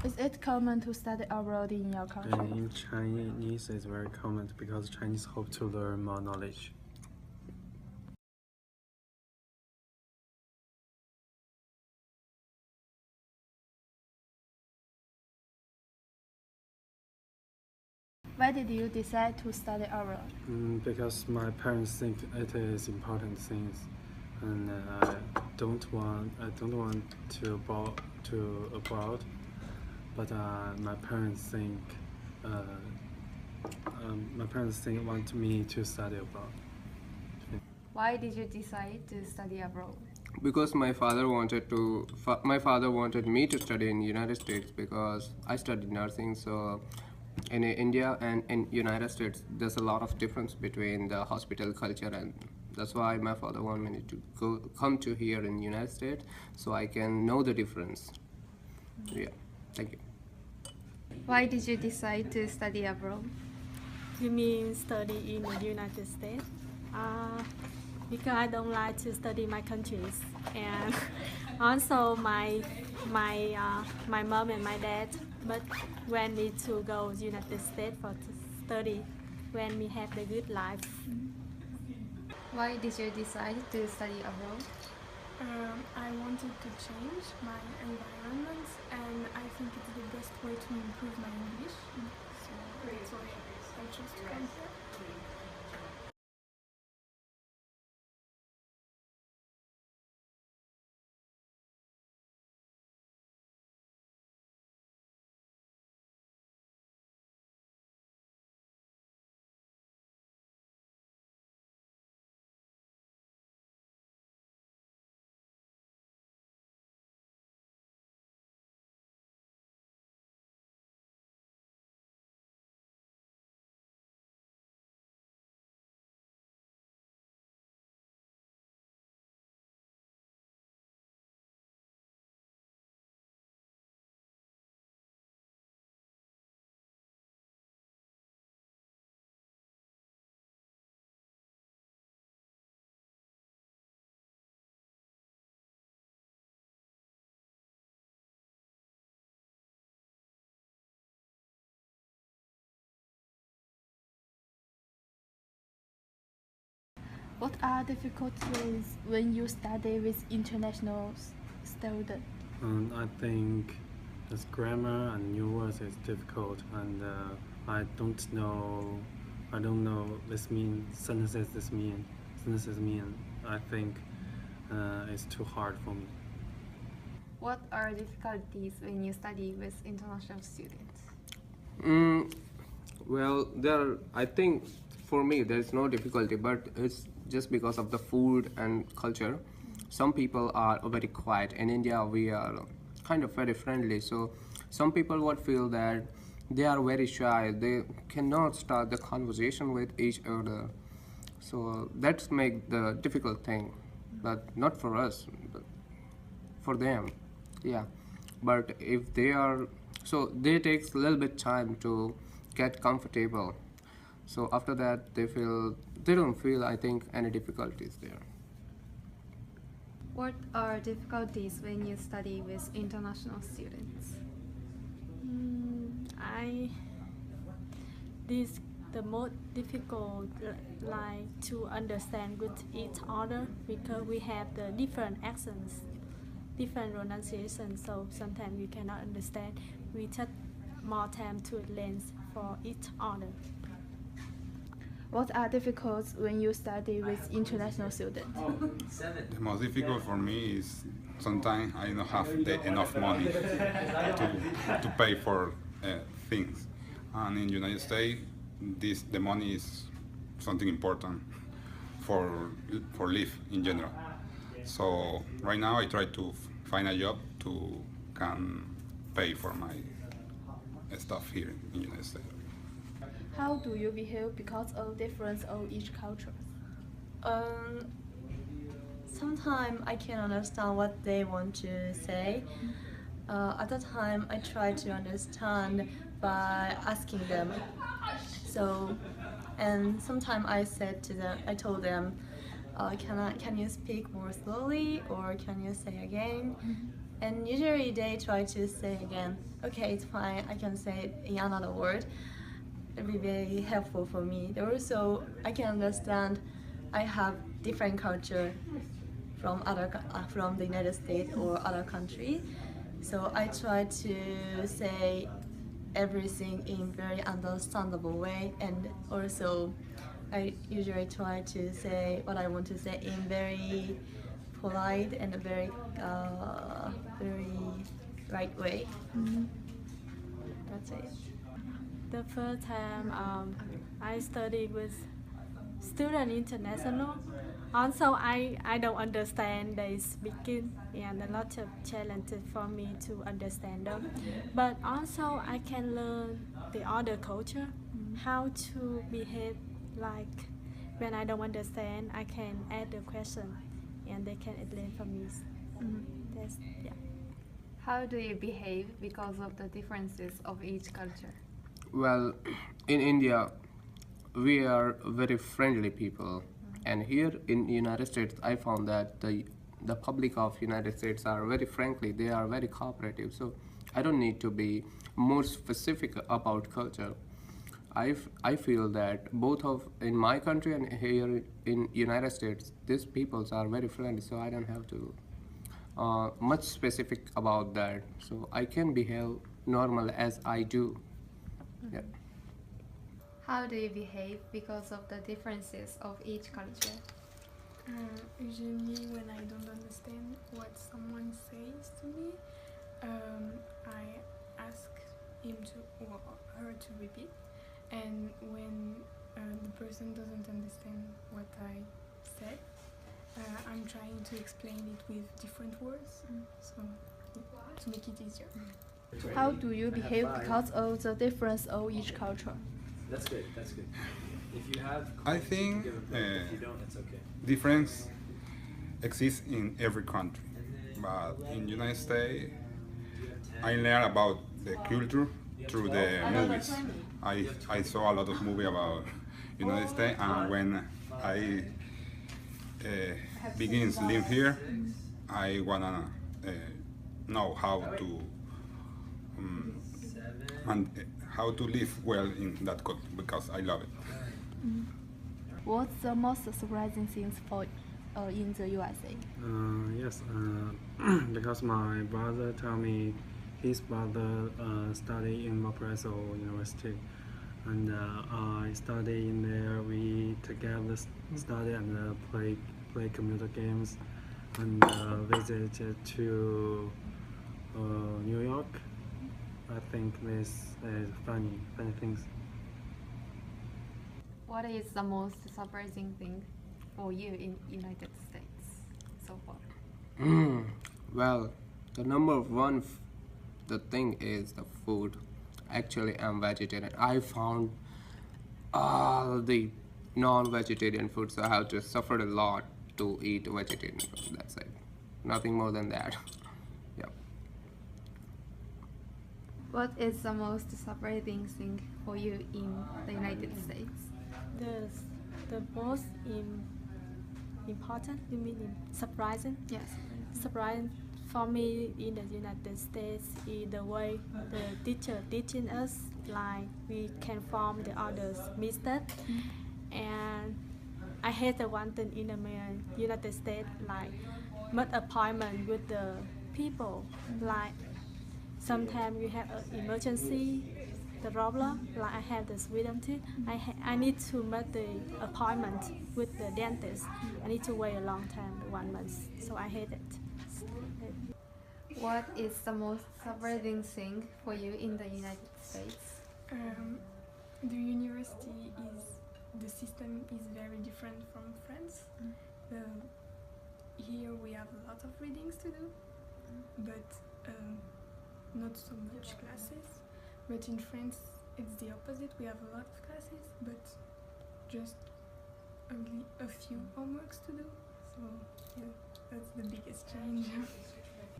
Is it common to study abroad in your country? In Chinese, it's very common because Chinese hope to learn more knowledge. Why did you decide to study abroad? Because my parents think it is important things, and I don't want to abroad, but my parents think want me to study abroad. Why did you decide to study abroad? Because my father wanted me to study in United States because I studied nursing. So in India and in United States, there's a lot of difference between the hospital culture, and that's why my father wanted me to come to here in United States so I can know the difference. Yeah, thank you. Why did you decide to study abroad? You mean study in the United States? Because I don't like to study my countries, and also my mom and my dad but want me to go to United States for study when we have the good life. Why did you decide to study abroad? I wanted to change my environment, and I think it's the best way to improve my English. So that's why I chose to come here. What are difficulties when you study with international students? I think this grammar and new words is difficult, and I don't know this sentences mean. I think it's too hard for me. What are difficulties when you study with international students? Well, I think for me there's no difficulty, but it's just because of the food and culture. Some people are very quiet. In India, we are kind of very friendly. So some people would feel that they are very shy. They cannot start the conversation with each other. So that's make the difficult thing, but not for us, but for them. Yeah, but if they are, so they takes a little bit time to get comfortable. So after that, they don't feel, I think, any difficulties there. What are difficulties when you study with international students? The most difficult like to understand with each other because we have the different accents, different pronunciations. So sometimes we cannot understand. We take more time to learn for each other. What are difficulties when you study with international students? The most difficult for me is sometimes I don't have enough money to pay for things, and in United States, the money is something important for life in general. So right now I try to find a job to can pay for my stuff here in United States. How do you behave because of difference of each culture? Sometimes I can understand what they want to say. At that time, I try to understand by asking them. So, and sometimes I told them, can you speak more slowly or can you say again? And usually they try to say again, okay, it's fine, I can say it in another word. It'll be very helpful for me. Also, I can understand I have different culture from from the United States or other country. So I try to say everything in very understandable way, and also I usually try to say what I want to say in very polite and very right way. That's it. The first time I studied with student international. Also, I don't understand they speaking and a lot of challenges for me to understand them. But also I can learn the other culture, how to behave like when I don't understand, I can ask the question and they can explain for me. That's, yeah. How do you behave because of the differences of each culture? Well, in India, we are very friendly people, and here in United States, I found that the public of United States are very friendly. They are very cooperative. So I don't need to be more specific about culture. I feel that both of in my country and here in United States, these peoples are very friendly. So I don't have to much specific about that. So I can behave normal as I do. Yeah. How do you behave because of the differences of each culture? Usually when I don't understand what someone says to me, I ask him to or her to repeat, and when the person doesn't understand what I said, I'm trying to explain it with different words, so to make it easier. How do you behave because of the difference of each culture? That's good. That's good. If you have, I think give a break. If you don't, it's okay. difference exists in every country, but in United States, I learn about the culture through the movies. I saw a lot of movies about United States, and when I begin to live here, I wanna know how to and how to live well in that country because I love it. What's the most surprising things for in the USA? Yes, because my brother told me his brother studied in Valparaiso University, and I study in there. We together study and play computer games, and visited to New York. I think this is funny things. What is the most surprising thing for you in United States so far? Well, the number one, the thing is the food. Actually, I'm vegetarian. I found all the non-vegetarian food, so I have to suffer a lot to eat vegetarian food. That's it. Nothing more than that. Yeah. What is the most surprising thing for you in the United States? The most important, you mean surprising? Yes. Surprising for me in the United States is the way the teacher teaching us, like we can form the others' mistake. And I hate the one thing in the United States, like make appointment with the people, like sometimes you have an emergency, the problem, like I have this wisdom tooth, I need to make the appointment with the dentist. I need to wait a long time, 1 month, so I hate it. What is the most surprising thing for you in the United States? The university the system is very different from France. Here we have a lot of readings to do, but not so much classes. But in France it's the opposite. We have a lot of classes, but just only a few homeworks to do. So yeah, that's the biggest change.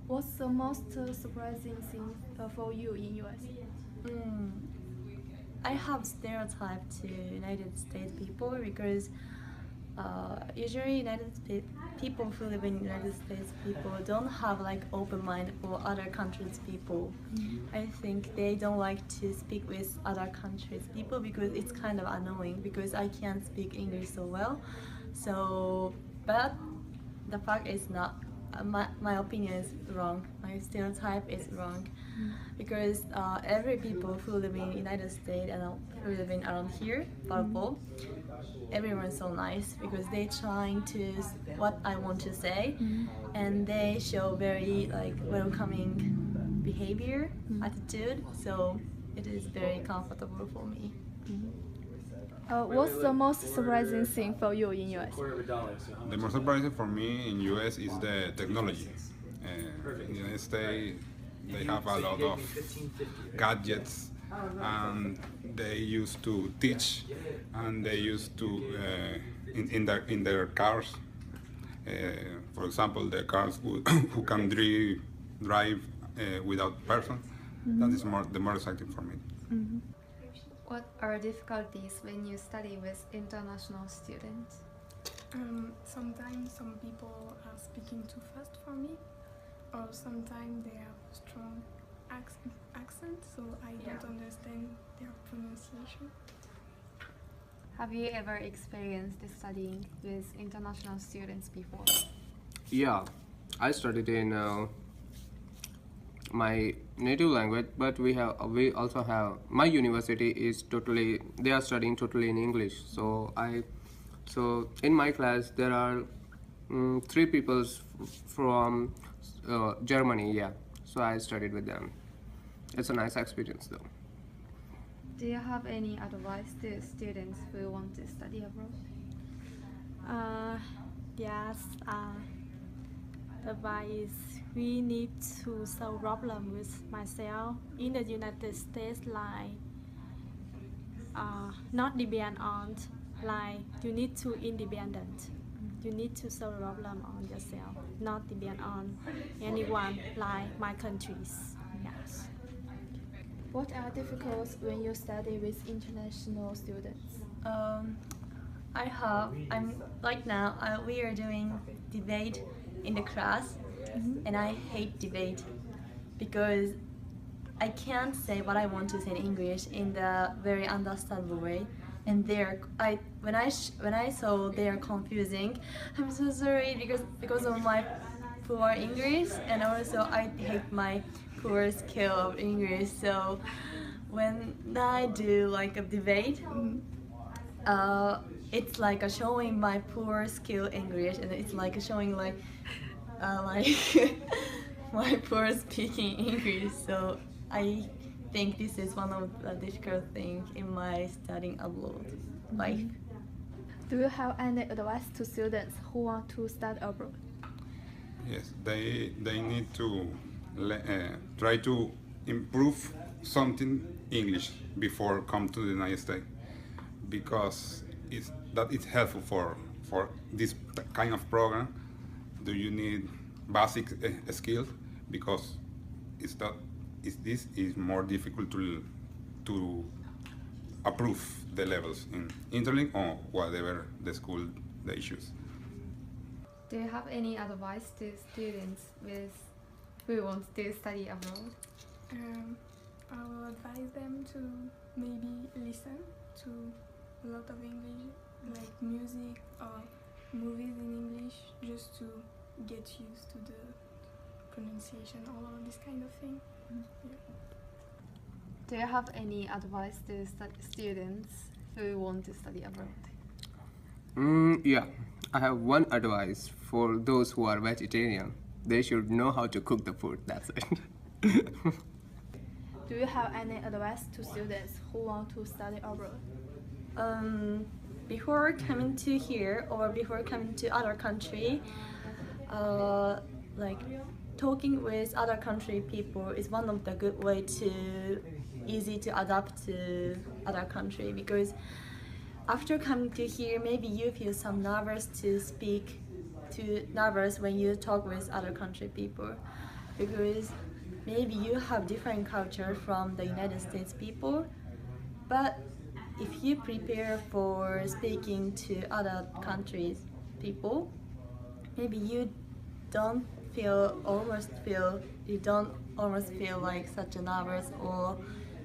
What's the most surprising thing for you in US? I have stereotype to United States people because usually United States people who live in United States people don't have like open mind for other countries people. I think they don't like to speak with other countries people because it's kind of annoying because I can't speak English so well. So, but the fact is not. My opinion is wrong. My stereotype is wrong, because every people who live in United States and who live in around here, Valpo, everyone's so nice because they trying to what I want to say, and they show very like welcoming behavior, attitude. So it is very comfortable for me. What's the most surprising thing for you in US? Quarter of a dollar. So how The much? most surprising for me in US is the technology. In the United States, they have a lot of 1550. gadgets, and they used to teach, and they used to in their cars. For example, the cars who can drive without person. That is the more exciting for me. What are difficulties when you study with international students? Sometimes some people are speaking too fast for me, or sometimes they have strong accent, so I don't understand their pronunciation. Have you ever experienced studying with international students before? Yeah, I studied in my native language, but we also have my university is totally they are studying totally in English. So in my class there are 3 people from Germany. Yeah, so I studied with them. It's a nice experience though. Do you have any advice to students who want to study abroad? Yes. Advice: we need to solve problem with myself in the United States, like not depend on, like you need to independent. You need to solve problem on yourself, not depend on anyone like my countries. Yes. What are difficulties when you study with international students? I'm right now. We are doing debate in the class, and I hate debate because I can't say what I want to say in English in the very understandable way. And when I saw they are confusing, I'm so sorry because of my poor English, and also I hate my poor skill of English. So when I do like a debate, it's like a showing my poor skill English, and it's like showing like my poor speaking English. So I think this is one of the difficult things in my studying abroad life. Do you have any advice to students who want to study abroad? Yes, they need to try to improve something English before come to the United States, because that is helpful for this kind of program. Do you need basic skills, because this is more difficult to approve the levels in Interlink or whatever the school they choose. Do you have any advice to students who want to study abroad? I will advise them to maybe listen to a lot of English, like music or movies in English, just to get used to the pronunciation or this kind of thing. Yeah. Do you have any advice to students who want to study abroad? Yeah, I have one advice for those who are vegetarian. They should know how to cook the food. That's it. Do you have any advice to students who want to study abroad? Before coming to here or before coming to other country, like talking with other country people is one of the good way to easy to adapt to other country, because after coming to here, maybe you feel some nervous when you talk with other country people, because maybe you have different culture from the United States people, but if you prepare for speaking to other countries people, maybe you don't almost feel like such a nervous, or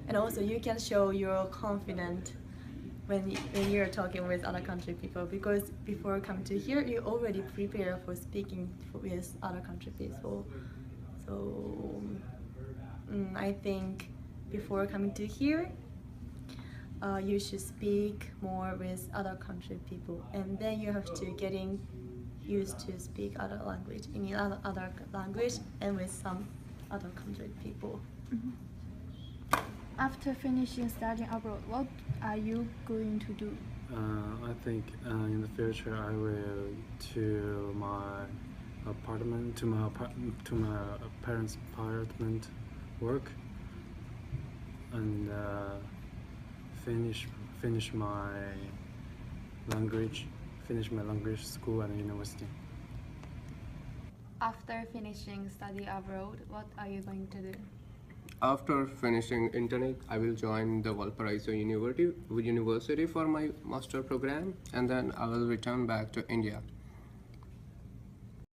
and also you can show you're confident when you're talking with other country people, because before coming to here you already prepare for speaking with other country people. So I think before coming to here you should speak more with other country people, and then you have to getting used to speak other language in other language and with some other country people. After finishing studying abroad, what are you going to do? I think in the future I will to my apartment, to my parents' apartment, work, and finish my language school and university. After finishing study abroad, what are you going to do? After finishing internet, I will join the Valparaiso University for my master program, and then I will return back to India.